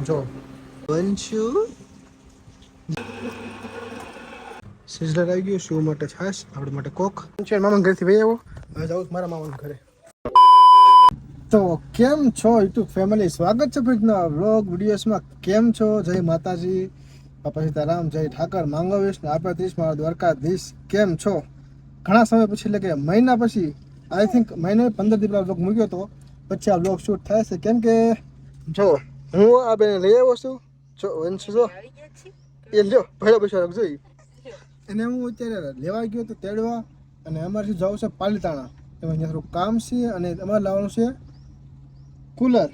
જો વંશુ સિઝલર આવી ગયું, શું માટે છાશ, આપણે માટે કોક છે. મામા ઘરેથી ભાઈ આવો, હવે જાઉં મારા મામાના ઘરે. તો કેમ છો યુટ્યુબ ફેમિલી, સ્વાગત છે ફરીના વ્લોગ વિડીયોસમાં. કેમ છો? જય માતાજી, બાપા સીતારામ, જય ઠાકર માંગવેશ ને આપણે 30 મારા દ્વારકાધીશ. કેમ છો? ઘણા સમય પછી, એટલે કે મહિના પછી, આઈ થિંક મહિને 15 દિવસ બ્લોગ મૂક્યો હતો, પછી આ બ્લોગ શૂટ થાય છે. કેમ કે જો હું આ બેને લઈ આવ્યો છું, જો વંશ જો એ લ્યો ભેળો બેસો જોઈ એને હું અત્યારે લેવા ગયો તો તેડવા, અને અમારે જવું છે પાલીતાણા. એમાં અહીંયા થોડું કામ છે, અને અમારે લાવવાનું છે કુલર.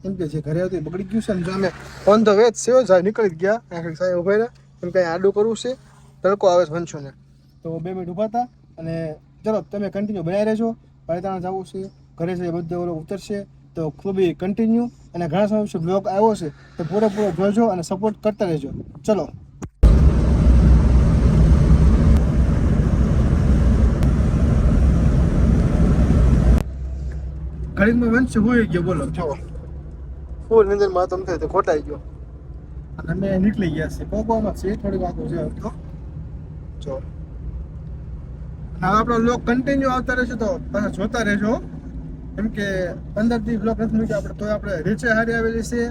એમ કે જે ઘરે હતું બગડી ગયું છે, ને જો અમે ઓન ધ વે સેવ જાય નીકળી ગયા. આખી સાહેબ ઉભા રહ્યા, એમ કંઈ આડું કરવું છે, તડકો આવે છે વંશો ને, તો 2 મિનિટ ઊભા હતા. અને ચલો તમે કન્ટિન્યુ બનાવી રહેજો. પાલીતાણા જવું છે, ઘરે છે બધે ઓલો ઉતરશે, તો ખૂબ કન્ટિન્યુ. અને ઘણા સમય પછી બ્લોગ આવ્યો છે, તો પૂરેપૂરો જોજો અને સપોર્ટ કરતા રહેજો. ચલો ઘડીમાં વંશ હોઈ ગયો, બોલો જો ફૂલ નિંદરમાં તમ થાય તો ખોટાઈ ગયો, અને અમે નીકળી ગયા છીએ. પગવામાં છે થોડી વાતો છે તો જો, અને આપણો બ્લોગ કન્ટિન્યુ આવતા રહેશે, તો પાછા જોતા રહેજો. કેમ કે 15 દી બ્લોગ નથી મૂક્યો આપણે, તો આપણે રીચે હારી આવેલી છે,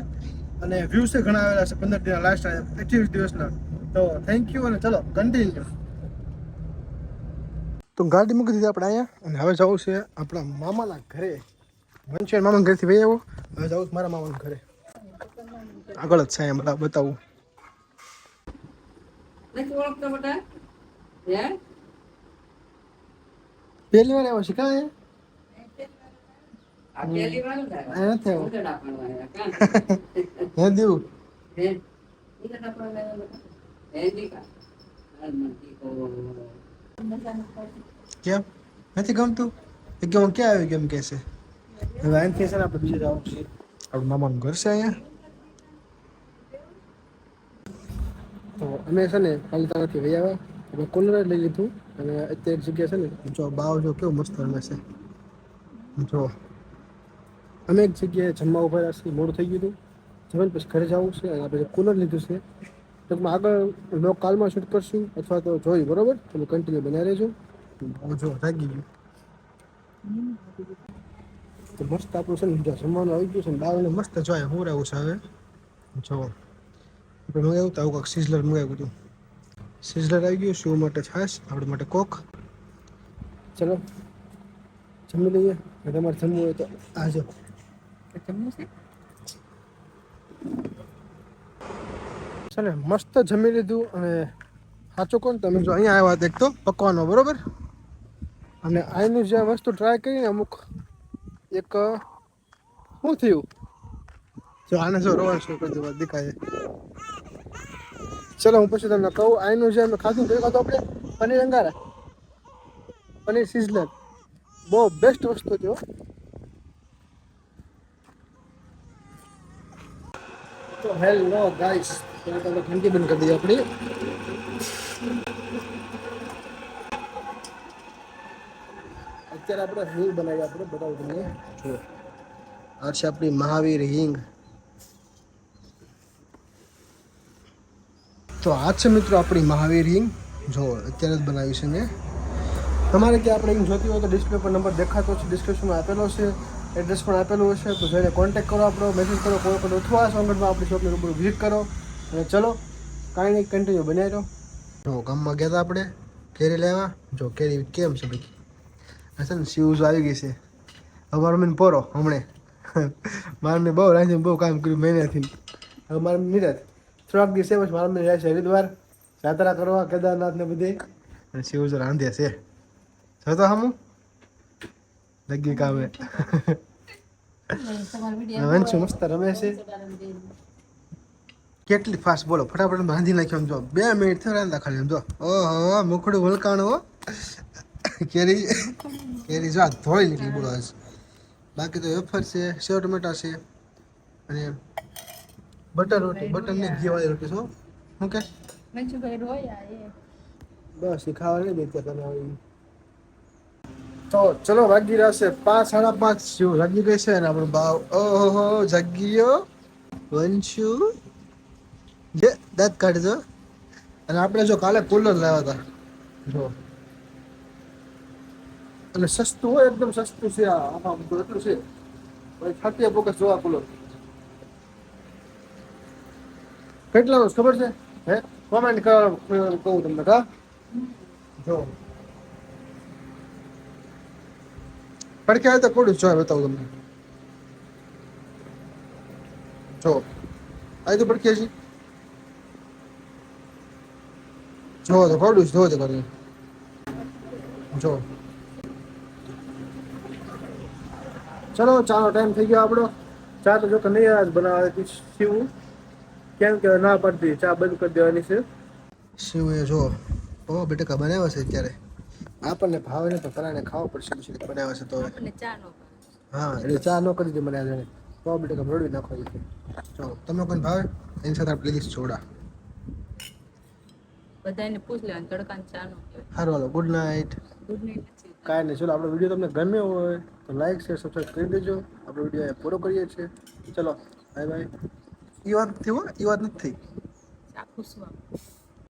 અને વ્યૂઝ ઘણા આવેલા છે 15 દીના લાસ્ટ 28 દિવસના. તો થેન્ક યુ, અને ચલો કન્ટિન્યુ. તો ગાડી મૂકી દીધી આપણે અહીંયા, અને હવે જવું છે આપણા મામાના ઘરે. વંશ મામા ઘરેથી ભાઈ આવો, હવે જાઉં મારા મામાના ઘરે. આગળ જ છે એમ બતાવું. પહેલી વાર આવ્યો છે કાંઈ કેમ નથી ગમતું? કે હું ક્યાં આવી કેમ કે છે. હવે અહીંથી છે ને આપણે બીજે જવાનું છે, આપણું મામાનું ઘર છે અહીંયા. તો અમે છે ને પાલીતાણાથી વહી આવ્યા, અમે કુલર લઈ લીધું. અને અત્યારે એક જગ્યા છે ને, જો બાવ જો કેવું મસ્ત રમે છે. જો અમે એક જગ્યાએ જમવા ઉભા રહ્યા છીએ, મોડું થઈ ગયું હતું. જમીન પછી ઘરે જવું છે, અને આપણે કુલર લીધું છે. ટૂંકમાં આગળ બ્લોગ કાલમાં શૂટ કરશું, અથવા તો જોઈ બરોબર, તમે કન્ટિન્યુ બનાવી રહેજો. જો જાગી ગયું તો મસ્ત આપણું છે ને જમવાનું આવી ગયું છે, ને બાવને મસ્ત જોઈએ હું રહેવું છે. હવે જો આપણે મંગાવ્યું તો આવું કાંક સિઝલર મંગાવ્યું હતું. સિઝલર આવી ગયું, શું માટે છાશ, આપણે માટે કોક. ચલો જમી લઈએ. તમારે જમવું હોય તો આજો જમવું છે ને. મસ્ત જમી લીધું, અને સાચું કોણ તમે જો અહીંયા આવ્યા એક તો પકવાનો બરોબર, અને અહીંનું જે વસ્તુ ટ્રાય કરીને અમુક એક શું થયું જો આને જો રોવાનું શું કરી દઉં દેખાય. ચલો હું પછી તમને કહું. અહીંનું જે અમે ખાધું કયું ખાધું આપણે? પનીર અંગારા, પનીર સિઝલર, બહુ બેસ્ટ વસ્તુ છે. તો હેલો ગાઈસ, તમે ઘંટી બંધ કરી દઈએ આપણી. અત્યારે આપણે હિંગ બનાવી, આપણે બતાવું તમને. જુઓ આ છે આપણી મહાવીર હિંગ. તો આ છે મિત્રો આપણી મહાવીર હિંગ, જો અત્યારે જ બનાવી છે મેં. તમારે ક્યાં આપણે હિંગ જોતી હોય તો ડિસ્પ્લે પર નંબર દેખાતો છે, ડિસ્ક્રિપ્શનમાં આપેલો છે, એડ્રેસ પણ આપેલું હશે. તો જઈને કોન્ટેક્ટ કરો, આપણો મેસેજ કરો, કોલ કરો, અથવા સોંગઢમાં આપણી શોપની રૂબરૂ વિઝિટ કરો. અને ચલો કાંઈ નહીં, કન્ટિન્યુ બનાવી રહો. જો ગામમાં ગયા હતા આપણે કેરી લેવા. જો કેરી કેમ છે બધી, આ છે ને શિવઝ આવી ગઈ છે. અમારો મને પોરો હમણે મારે બહુ રાંધીને બહુ કામ કર્યું મહિનાથી. હવે મારે નિરાત થોડાક દિવસે પછી મારા મને જાય છે હરિદ્વાર યાત્રા કરવા, કેદારનાથ ને બધે. અને શિવઝ રાંધે છે તો હમું લગી કામે. વંશુ મસ્ત રમે છે. કેટલી ફાસ્ટ બોલો, ફટાફટ બાંધી નાખ્યો. આમ જો 2 મિનિટ થયો રાંધા ખાલી. આમ જો ઓહો મુખડું વલકાણું હો. કેરી કેરી જો ધોળી નીકળી બોલો આજ. બાકી તો વેફર છે, સેવ ટમેટા છે, અને બટર રોટી. બટર ને ઘી વાળી રોટી. શું શું કે બસ એ ખાવા નહીં દેતા તમે આવી. તો ચલો વાગી રહ્યા છે 5, 5:30 જેવું વાગી ગઈ છે, અને આપણો ભાવ ઓહો જાગી ગયો. વંશુ જે દાંત કાઢજો. અને આપણે જો કાલે કુલર લાવ્યા હતા જો, અને સસ્તું હોય એકદમ સસ્તું છે. આમાં તો એટલું છે ભાઈ, 30 બોગસ જોવા કુલર કેટલા વર્ષ ખબર છે? હે કોમેન્ટ કહું તમને કા જો પડખે આવે તો કોડું જો બતાવું તમને. જો આવી તો પડખે છે જો તો કોડું જો તો કરી જો. ચલો ચાલો ટાઈમ થઈ ગયો આપણો. ચા તો જો કે નહીં આજ બનાવવા શિવું, કેમ કે ના પડતી ચા બંધ કરી દેવાની છે. શિવ એ જો ઓ બેટા બનાવ્યા છે અત્યારે. આપણને ભાવે ને તો પરાણે ખાવો પડશે પછી બનાવ્યા છે તો આપણને ચા નો હા એટલે ચા નો કરી દે મને આજે તો બેટા રડવી નાખો. જો તમને કોઈ ભાવે એની સાથે આપણે લીધી સોડા. બધાને પૂછ લેવાનું તડકાની ચા નો હારું હાલો ગુડ નાઇટ. Good night. કાંઈ નહીં, ચલો આપણો વિડીયો તમને ગમ્યો હોય તો લાઈક શેર સબસ્ક્રાઈબ કરી દેજો. આપણો વિડીયો પૂરો કરીએ છીએ. ચલો બાય બાય. એ વાત નથી હો, એ વાત નથી થઈ.